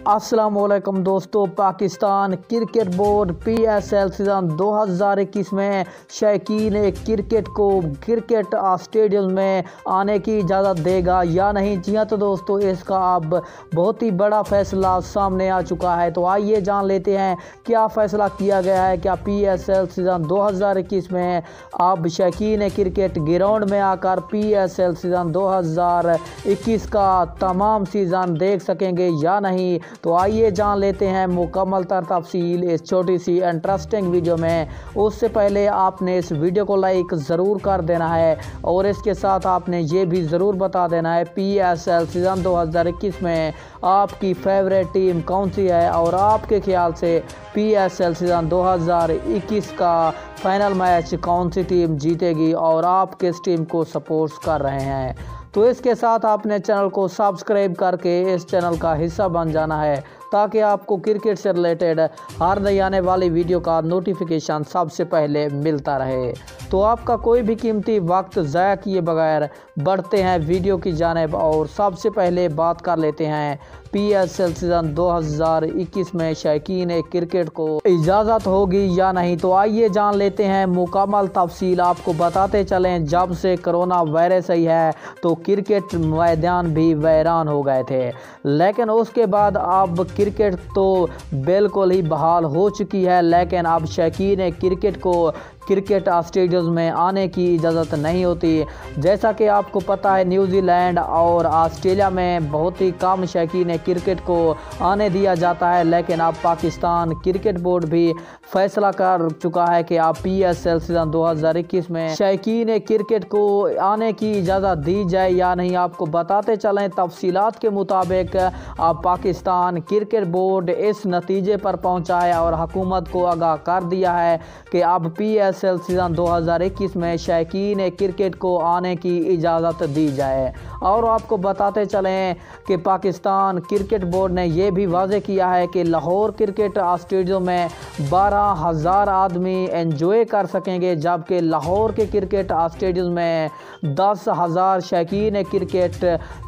अस्सलाम वालेकुम दोस्तों। Pakistan cricket board PSL season 2021 में शौकीन क्रिकेट को क्रिकेट स्टेडियम में आने की इजाज़त देगा या नहीं। जी हाँ, तो दोस्तों इसका अब बहुत ही बड़ा फैसला सामने आ चुका है। तो आइए जान लेते हैं क्या फ़ैसला किया गया है। क्या PSL सीज़न 2021 में अब शौकीन क्रिकेट ग्राउंड में आकर PSL सीज़न 2021 का तमाम सीज़न देख सकेंगे या नहीं। तो आइए जान लेते हैं मुकम्मल तफसील इस छोटी सी इंटरेस्टिंग वीडियो में। उससे पहले आपने इस वीडियो को लाइक ज़रूर कर देना है और इसके साथ आपने ये भी ज़रूर बता देना है PSL सीज़न 2021 में आपकी फेवरेट टीम कौन सी है और आपके ख्याल से PSL सीज़न 2021 का फाइनल मैच कौन सी टीम जीतेगी और आप किस टीम को सपोर्ट कर रहे हैं। तो इसके साथ आपने चैनल को सब्सक्राइब करके इस चैनल का हिस्सा बन जाना है ताकि आपको क्रिकेट से रिलेटेड हर नई आने वाली वीडियो का नोटिफिकेशन सबसे पहले मिलता रहे। तो आपका कोई भी कीमती वक्त ज़ाया किए बगैर बढ़ते हैं वीडियो की जानिब और सबसे पहले बात कर लेते हैं PSL सीज़न 2021 में शौकीन क्रिकेट को इजाज़त होगी या नहीं। तो आइए जान लेते हैं मुकम्मल तफसील। आपको बताते चलें जब से कोरोना वायरस आई है तो क्रिकेट मैदान भी वीरान हो गए थे, लेकिन उसके बाद अब क्रिकेट तो बिल्कुल ही बहाल हो चुकी है। लेकिन अब शौकीन क्रिकेट को क्रिकेट स्टेडियम में आने की इजाज़त नहीं होती। जैसा कि आपको पता है न्यूजीलैंड और ऑस्ट्रेलिया में बहुत ही कम शौकीन क्रिकेट को आने दिया जाता है, लेकिन अब पाकिस्तान क्रिकेट बोर्ड भी फैसला कर चुका है कि अब PSL सीज़न 2021 में शौकीन क्रिकेट को आने की इजाज़त दी जाए या नहीं। आपको बताते चलें तफसीलात के मुताबिक अब पाकिस्तान क्रिकेट बोर्ड इस नतीजे पर पहुंचा है और हुकूमत को आगाह कर दिया है कि अब PSL सीज़न 2021 में शौकीन क्रिकेट को आने की इजाज़त दी जाए। और आपको बताते चलें कि पाकिस्तान क्रिकेट बोर्ड ने यह भी वाज़ेह किया है कि लाहौर क्रिकेट स्टेडियम में 12,000 आदमी एंजॉय कर सकेंगे, जबकि लाहौर के क्रिकेट स्टेडियम में 10,000 शौकीन क्रिकेट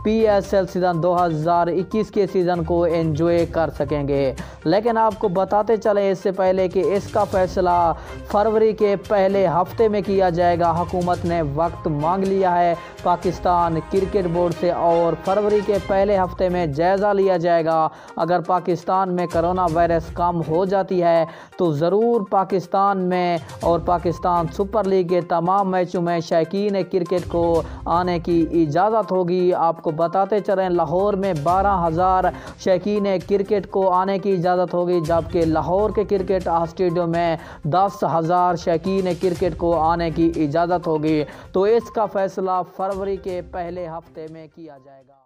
PSL सीज़न 2021 के सीज़न को एंजॉय कर सकेंगे। लेकिन आपको बताते चले इससे पहले कि इसका फैसला फरवरी के पहले हफ्ते में किया जाएगा। हुकूमत ने वक्त मांग लिया है पाकिस्तान क्रिकेट बोर्ड से और फरवरी के पहले हफ्ते में जायज़ा लिया जाएगा। अगर पाकिस्तान में कोरोना वायरस कम हो जाती है तो ज़रूर पाकिस्तान में और पाकिस्तान सुपर लीग के तमाम मैचों में शौकीन क्रिकेट को आने की इजाज़त होगी। आपको बताते चलें लाहौर में 12,000 शौकीन क्रिकेट को आने की इजाज़त होगी, जबकि लाहौर के क्रिकेट स्टेडियम में 10,000 शौकीन क्रिकेट को आने की इजाज़त होगी। तो इसका फैसला फरवरी के पहले हफ्ते में किया जाएगा।